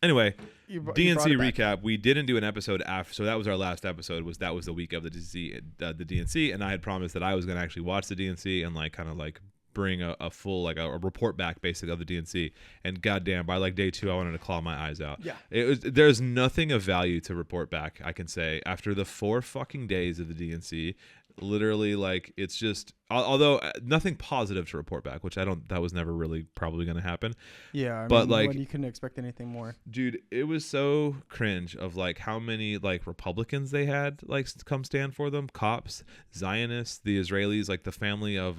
Anyway, You DNC recap. We didn't do an episode after, so that was our last episode. That was the week of the DNC, and I had promised that I was going to actually watch the DNC and like kind of like bring a full like a report back basically of the DNC. And goddamn, by like day 2, I wanted to claw my eyes out. Yeah, there's nothing of value to report back. I can say after the 4 fucking days of the DNC. Literally, like it's just although nothing positive to report back, which that was never really probably going to happen. Yeah, but like you couldn't expect anything more, dude. It was so cringe of like how many like Republicans they had like come stand for them, cops, Zionists, the Israelis, like the family of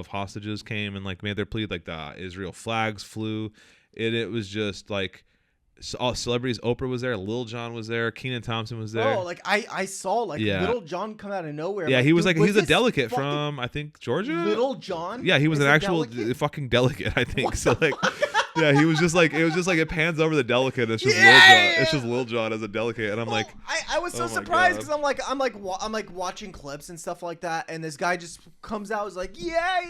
hostages came and like made their plea, like the Israel flags flew. It was just like. All celebrities. Oprah was there. Lil Jon was there. Kenan Thompson was there. Oh, like I saw like Lil Jon come out of nowhere. Yeah, like, he was dude, like he's a delegate from I think Georgia. Lil Jon. Yeah, he was an actual fucking delegate. I think what so. Like, yeah, he was just like it pans over the delegate. It's just Lil Jon. It's just Lil Jon as a delegate, and I'm like, I was so surprised because I'm like watching clips and stuff like that, and this guy just comes out, is like, yeah,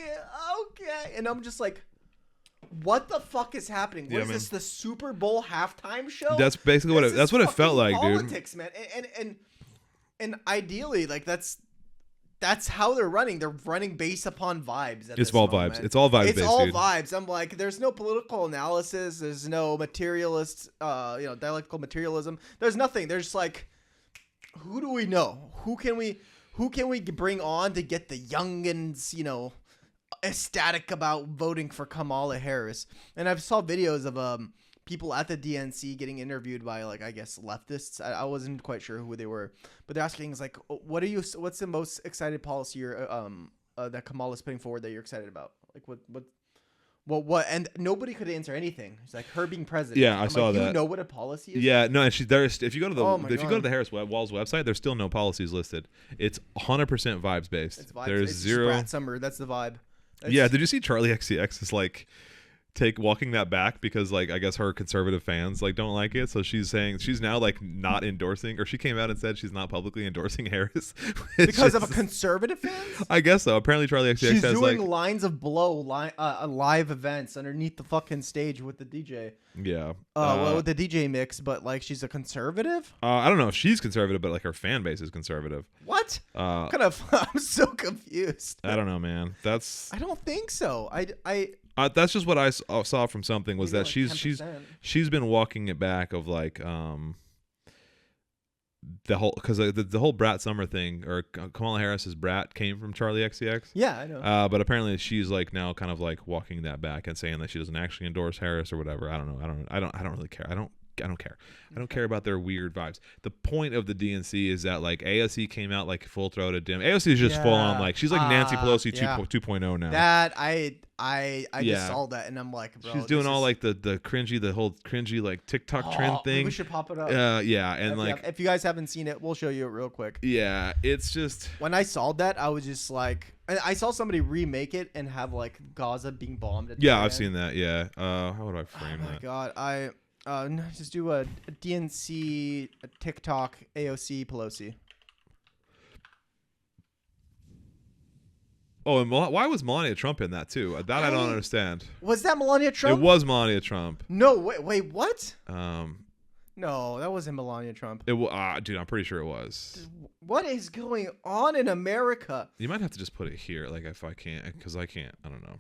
okay, and I'm just like. What the fuck is happening? What is this? The Super Bowl halftime show? That's basically that's what it felt like, politics, dude. Man. And ideally, like that's how they're running. They're running based upon vibes. It's all vibes. It's all vibes. It's all vibes. I'm like, there's no political analysis. There's no materialist, dialectical materialism. There's nothing. There's just like, who do we know? Who can we bring on to get the youngins? Ecstatic about voting for Kamala Harris. And I've saw videos of people at the DNC getting interviewed by like I guess leftists. I wasn't quite sure who they were, but they're asking is like, what's the most excited policy that Kamala's putting forward that you're excited about? Like what? And nobody could answer anything. It's like her being president. Yeah, I saw that. You know what a policy is? Yeah, no, and there's if you go to the Harris Walls website, there's still no policies listed. It's 100% vibes based. It's vibes. There's it's zero. Brat Summer. That's the vibe. Yeah, did you see Charlie XCX is like walking that back because like I guess her conservative fans like don't like it, so she's saying she's now like not endorsing, or she came out and said she's not publicly endorsing Harris because of a conservative fans. I guess so. Apparently Charlie XCX she's has doing like lines of blow live events underneath the fucking stage with the DJ. Yeah, with the DJ mix, but like she's a conservative. I don't know if she's conservative, but like her fan base is conservative. What? I'm so confused. I don't know, man. I don't think so. That's just what I saw from something was that like she's been walking it back of like the whole because the whole Brat Summer thing or Kamala Harris's Brat came from Charlie XCX. Yeah, I know. But apparently she's like now kind of like walking that back and saying that she doesn't actually endorse Harris or whatever. I don't know. I don't really care. I don't care. I don't care about their weird vibes. The point of the DNC is that like AOC came out like full throated dim. AOC is just full on like she's like Nancy Pelosi 2.0 now. That I just saw that and I'm like, bro, she's doing all like the whole cringy like TikTok trend thing. We should pop it up. Yeah, and if you guys haven't seen it, we'll show you it real quick. Yeah, it's just when I saw that, I was just like, I saw somebody remake it and have like Gaza being bombed. I've seen that. Yeah, how would I frame that? Oh my god, just do a DNC a TikTok AOC Pelosi. Oh, and why was Melania Trump in that too? That I don't understand. Was that Melania Trump? It was Melania Trump. No, wait, what? No, that wasn't Melania Trump. Dude, I'm pretty sure it was. What is going on in America? You might have to just put it here, like if I can't, because I can't. I don't know.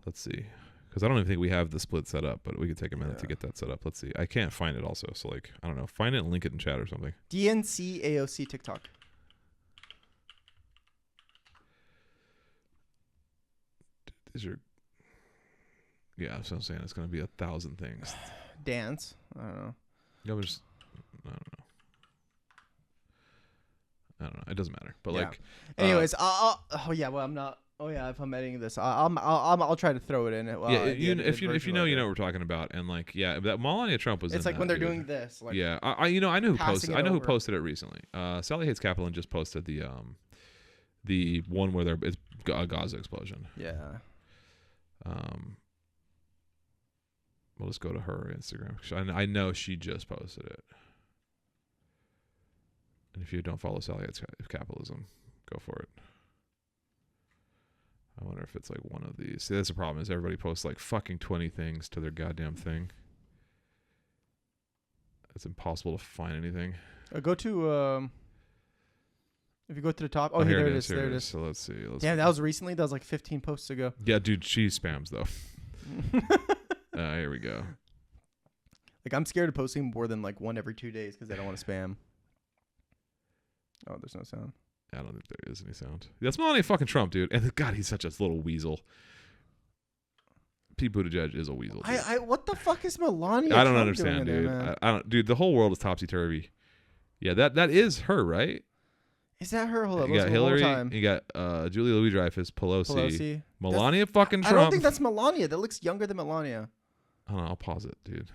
Let's see. Because I don't even think we have the split set up, but we could take a minute to get that set up. Let's see. I can't find it also. So, like, I don't know. Find it and link it in chat or something. DNC AOC TikTok. Yeah, that's what I'm saying. It's going to be 1,000 things. Dance. I don't know. I don't know. It doesn't matter. But, like. Anyways, I'm not. Oh yeah, if I'm editing this, I'll try to throw it in. If you know what we're talking about, and like that Melania Trump was. It's like when they're doing this. Like I know who posted. I know who posted it recently. Sally Hates Kaplan just posted the one where it's a Gaza explosion. Yeah. We'll just go to her Instagram. I know she just posted it. And if you don't follow Sally Hates Capitalism, go for it. I wonder if it's like one of these. See, that's the problem is everybody posts like fucking 20 things to their goddamn thing. It's impossible to find anything. Go to if you go to the top. Oh, here there it it is. is. There it is. So let's see. Damn, that was recently. That was like 15 posts ago. Yeah, dude, she spams though. Here we go. Like I'm scared of posting more than like one every 2 days because I don't want to spam. Oh, there's no sound. I don't think there is any sound. That's Melania fucking Trump, dude. And God, he's such a little weasel. Pete Buttigieg is a weasel. Dude. What the fuck is Melania? I don't Trump understand, doing dude. there, man? I don't, dude. The whole world is topsy turvy. Yeah, that is her, right? Is that her? Hold up. You got Hillary. You got Julia Louis-Dreyfus, Pelosi. Melania fucking Trump. I don't think that's Melania. That looks younger than Melania. Hold on, I'll pause it, dude.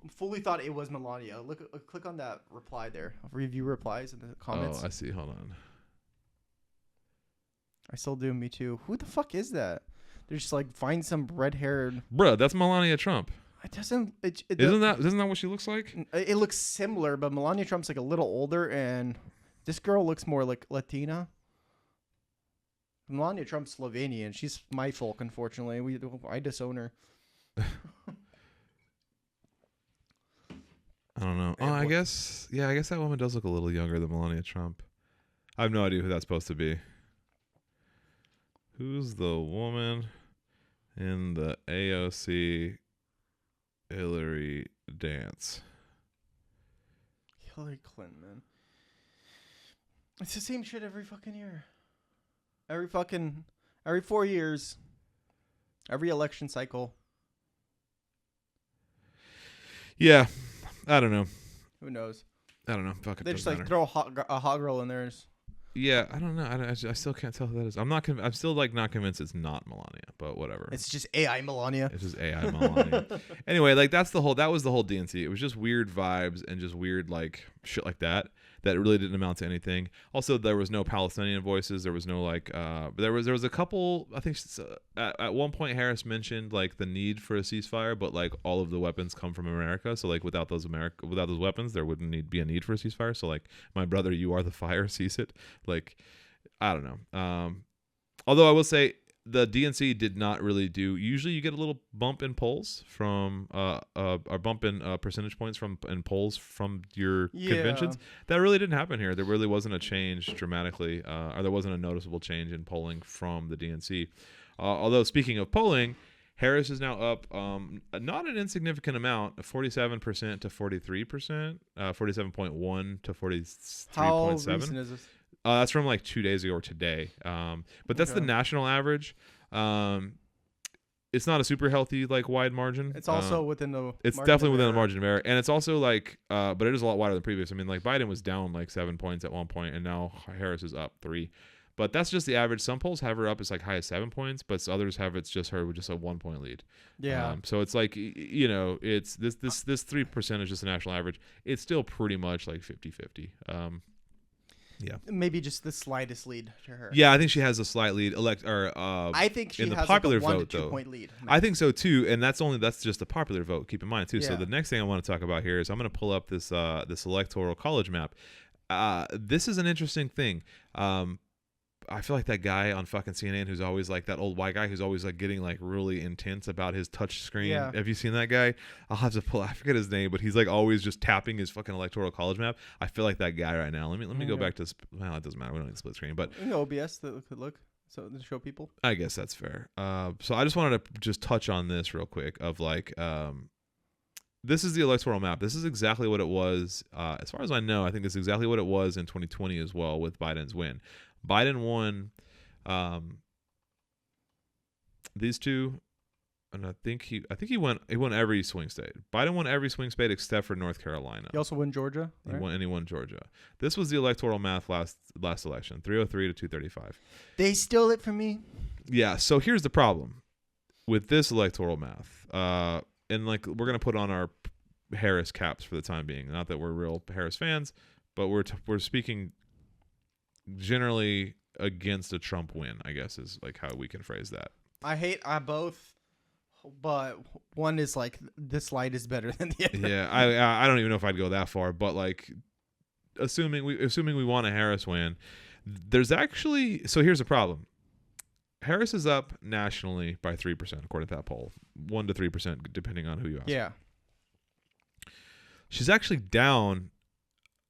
Fully thought it was Melania. Look, click on that reply there. Review replies in the comments. Oh, I see. Hold on. I still do. Me too. Who the fuck is that? They're just like find some red-haired. Bruh, that's Melania Trump. It doesn't. Isn't that what she looks like? It looks similar, but Melania Trump's like a little older, and this girl looks more like Latina. Melania Trump's Slovenian. She's my folk, unfortunately. I disown her. I don't know. Oh, I guess that woman does look a little younger than Melania Trump. I have no idea who that's supposed to be. Who's the woman in the AOC Hillary dance? Hillary Clinton, man. It's the same shit every fucking year. Every 4 years. Every election cycle. Yeah. I don't know. Who knows? I don't know. Fuck it. They just like throw a hot girl in there. Yeah, I don't know. I still can't tell who that is. I'm still like not convinced it's not Melania, but whatever. It's just AI Melania. It's just AI Melania. Anyway, like that was the whole DNC. It was just weird vibes and just weird like shit like that really didn't amount to anything. Also, there was no Palestinian voices. There was no like there was a couple. I think at one point Harris mentioned like the need for a ceasefire, but like all of the weapons come from America. So like without those weapons, there wouldn't be a need for a ceasefire. So like my brother, you are the fire, cease it. Like I don't know. Although I will say the DNC did not really do. Usually, you get a little bump in polls from a bump in percentage points in polls from your conventions. That really didn't happen here. There really wasn't a change dramatically, or there wasn't a noticeable change in polling from the DNC. Although speaking of polling, Harris is now up not an insignificant amount, 47% to 43%, 47.1 to 43.7. How recent is this? That's from like 2 days ago or today. But that's the national average. It's not a super healthy, like wide margin. It's also within the. It's definitely within the margin of error, and it's also like, but it is a lot wider than previous. I mean, like Biden was down like 7 points at one point, and now Harris is up 3. But that's just the average. Some polls have her up as like high as 7 points, but others have it's just her with just a 1 point lead. Yeah. So it's like, you know, it's this 3% is just the national average. It's still pretty much like 50-50. Yeah, maybe just the slightest lead to her. Yeah, I think she has a slight lead. I think she in the has popular like a 1 vote, to 2 though. point lead. I think so too, and that's just the popular vote. Keep in mind too. Yeah. So the next thing I want to talk about here is I'm going to pull up this electoral college map. This is an interesting thing. I feel like that guy on fucking CNN who's always like that old white guy who's always like getting like really intense about his touch screen. Yeah. Have you seen that guy? I'll have to I forget his name, but he's like always just tapping his fucking electoral college map. I feel like that guy right now. Let me go back to well, it doesn't matter. We don't need split screen, but OBS that could look so to show people. I guess that's fair. So I just wanted to just touch on this real quick of like this is the electoral map. This is exactly what it was. As far as I know, I think this is exactly what it was in 2020 as well with Biden's win. Biden won these two, and I think he won every swing state. Biden won every swing state except for North Carolina. He also won Georgia. Right? He won Georgia. This was the electoral math last election, 303 to 235. They stole it from me. Yeah. So here's the problem with this electoral math. And like we're gonna put on our Harris caps for the time being. Not that we're real Harris fans, but we're speaking generally against a Trump win, I guess is like how we can phrase that. I hate both, but one is like this light is better than the other. Yeah, I don't even know if I'd go that far, but like assuming we want a Harris win, there's actually here's the problem. Harris is up nationally by 3% according to that poll, 1 to 3% depending on who you ask. Yeah. She's actually down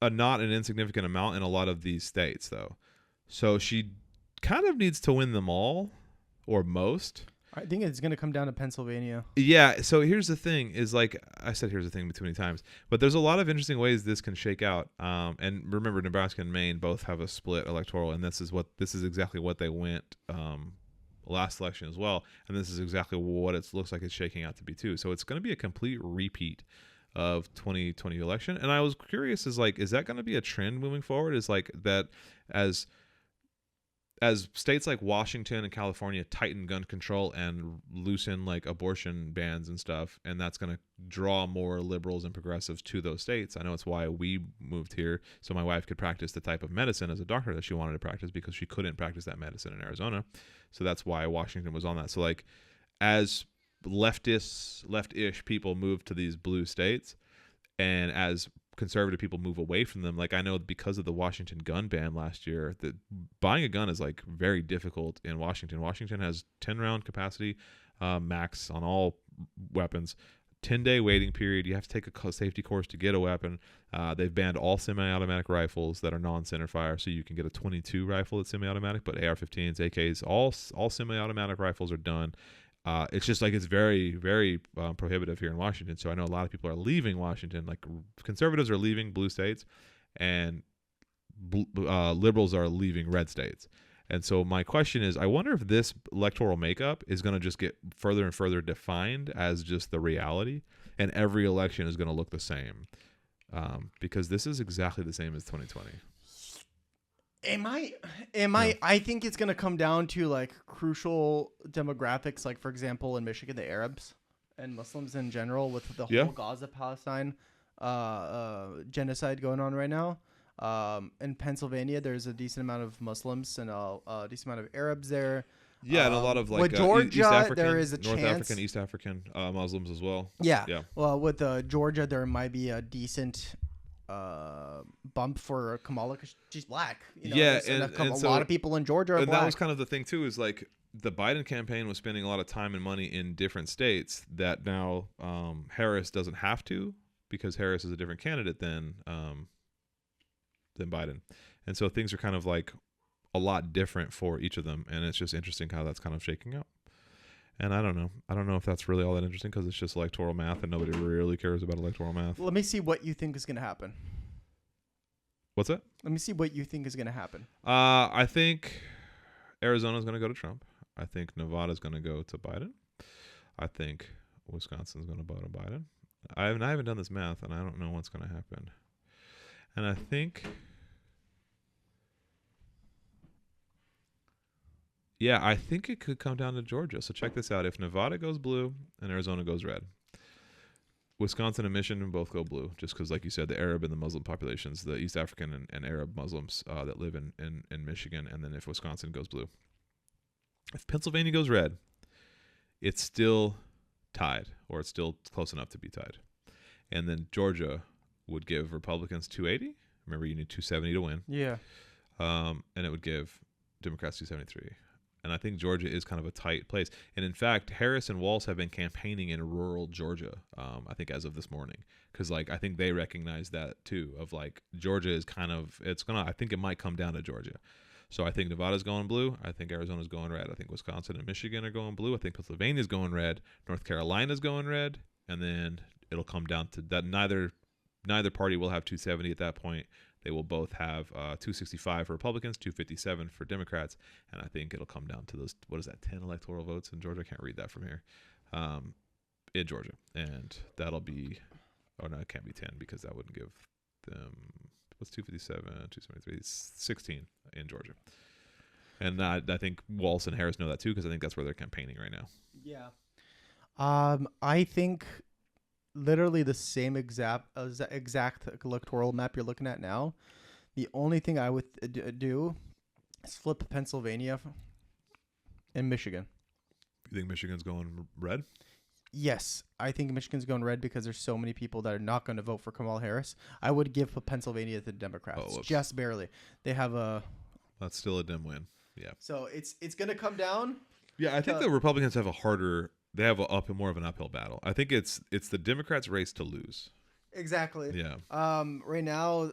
a not an insignificant amount in a lot of these states, though. So she kind of needs to win them all or most. I think it's going to come down to Pennsylvania. Yeah. So here's the thing: is like I said, here's the thing too many times, but there's a lot of interesting ways this can shake out. And remember, Nebraska and Maine both have a split electoral, and this is exactly what they went last election as well, and this is exactly what it looks like it's shaking out to be too. So it's going to be a complete repeat of 2020 election, and I was curious, is that going to be a trend moving forward? Is like that as states like Washington and California tighten gun control and loosen like abortion bans and stuff, and that's going to draw more liberals and progressives to those states. I know it's why we moved here, so my wife could practice the type of medicine as a doctor that she wanted to practice, because she couldn't practice that medicine in Arizona. So that's why Washington was on that. So like as leftish people move to these blue states, and as conservative people move away from them, like I know because of the Washington gun ban last year, that buying a gun is like very difficult in Washington. Washington has 10 round capacity max on all weapons, 10-day waiting period. You have to take a safety course to get a weapon. They've banned all semi-automatic rifles that are non-center fire, so you can get a 22 rifle that's semi-automatic, but AR-15s, AKs, all semi-automatic rifles are done. It's just like it's very, very prohibitive here in Washington. So I know a lot of people are leaving Washington. Like conservatives are leaving blue states, and liberals are leaving red states. And so my question is, I wonder if this electoral makeup is going to just get further and further defined as just the reality, and every election is going to look the same, because this is exactly the same as 2020. I think it's going to come down to like crucial demographics, like for example in Michigan, the Arabs and Muslims in general, with the whole Gaza Palestine genocide going on right now. In Pennsylvania, there's a decent amount of Muslims and a decent amount of Arabs there. Yeah, and a lot of like with Georgia, East African, there is a North chance. African, East African Muslims as well. Yeah. Yeah. Well, with Georgia, there might be a decent bump for Kamala because she's black. You know, yeah, and a so, lot of people in Georgia are and black. that was kind of the thing too, is like the Biden campaign was spending a lot of time and money in different states that now Harris doesn't have to, because Harris is a different candidate than Biden, and so things are kind of like a lot different for each of them, and it's just interesting how that's kind of shaking out. And I don't know if that's really all that interesting, because it's just electoral math, and nobody really cares about electoral math. Let me see what you think is going to happen. What's that? Let me see what you think is going to happen. I think Arizona's going to go to Trump. I think Nevada's going to go to Biden. I think Wisconsin's going to vote to Biden. I haven't done this math, and I don't know what's going to happen. And I think, yeah, I think it could come down to Georgia. So check this out. If Nevada goes blue and Arizona goes red, Wisconsin and Michigan both go blue, just because, like you said, the Arab and the Muslim populations, the East African and Arab Muslims that live in Michigan, and then if Wisconsin goes blue. If Pennsylvania goes red, it's still tied, or it's still close enough to be tied. And then Georgia would give Republicans 280. Remember, you need 270 to win. Yeah. And it would give Democrats 273. And I think Georgia is kind of a tight place. And in fact, Harris and Walz have been campaigning in rural Georgia, I think, as of this morning. Because, like, I think they recognize that, too, of, like, Georgia is kind of, I think it might come down to Georgia. So I think Nevada's going blue. I think Arizona's going red. I think Wisconsin and Michigan are going blue. I think Pennsylvania's going red. North Carolina's going red. And then it'll come down to that neither party will have 270 at that point. They will both have 265 for Republicans, 257 for Democrats, and I think it'll come down to those, 10 electoral votes in Georgia? I can't read that from here. In Georgia. And that'll be, oh no, it can't be 10, because that wouldn't give them, what's 257, 273, 16 in Georgia. And I think Walz and Harris know that too, because I think that's where they're campaigning right now. Yeah. I think literally the same exact electoral map you're looking at now. The only thing I would do is flip Pennsylvania and Michigan. You think Michigan's going red? Yes, I think Michigan's going red because there's so many people that are not going to vote for Kamala Harris. I would give Pennsylvania to the Democrats, just barely. They have a. That's still a dim win. Yeah. So it's going to come down. Yeah, I think the Republicans have a harder. They have more of an uphill battle. I think it's the Democrats' race to lose. Exactly. Yeah. Right now,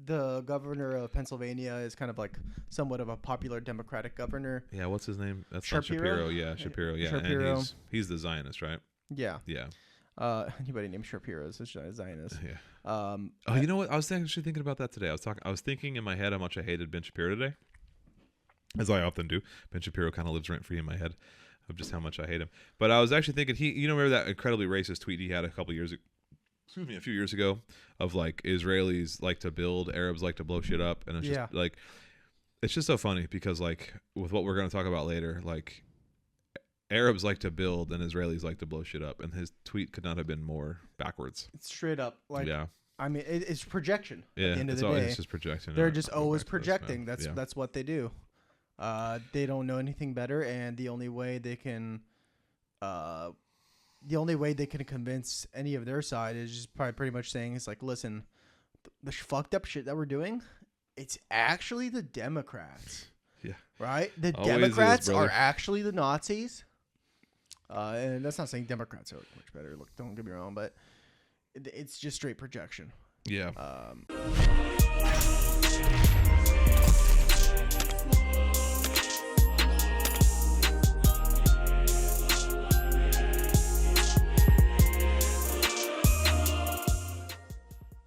the governor of Pennsylvania is kind of like somewhat of a popular Democratic governor. Yeah, what's his name? That's not Shapiro? Shapiro. Yeah, Shapiro. Yeah, Shapiro. and he's the Zionist, right? Yeah. Yeah. Anybody named Shapiro is a Zionist. Yeah. Um, Oh, you know what? I was actually thinking about that today. I was thinking in my head how much I hated Ben Shapiro today, as I often do. Ben Shapiro kind of lives rent free in my head of just how much I hate him. But I was actually thinking remember that incredibly racist tweet he had a few years ago, of like Israelis like to build, Arabs like to blow shit up, and it's just like, it's just so funny because like with what we're going to talk about later, like Arabs like to build and Israelis like to blow shit up, and his tweet could not have been more backwards. It's straight up like, yeah. I mean, it's projection. Yeah, at the end of the always, day, it's just projection. they're just always projecting. That's what they do. They don't know anything better, and the only way they can convince any of their side is just probably pretty much saying, it's like, listen, the fucked up shit that we're doing, it's actually the Democrats. Yeah. Right? The Always Democrats is, brother. are actually the Nazis. And that's not saying Democrats are much better. Look, don't get me wrong, but it's just straight projection. Yeah.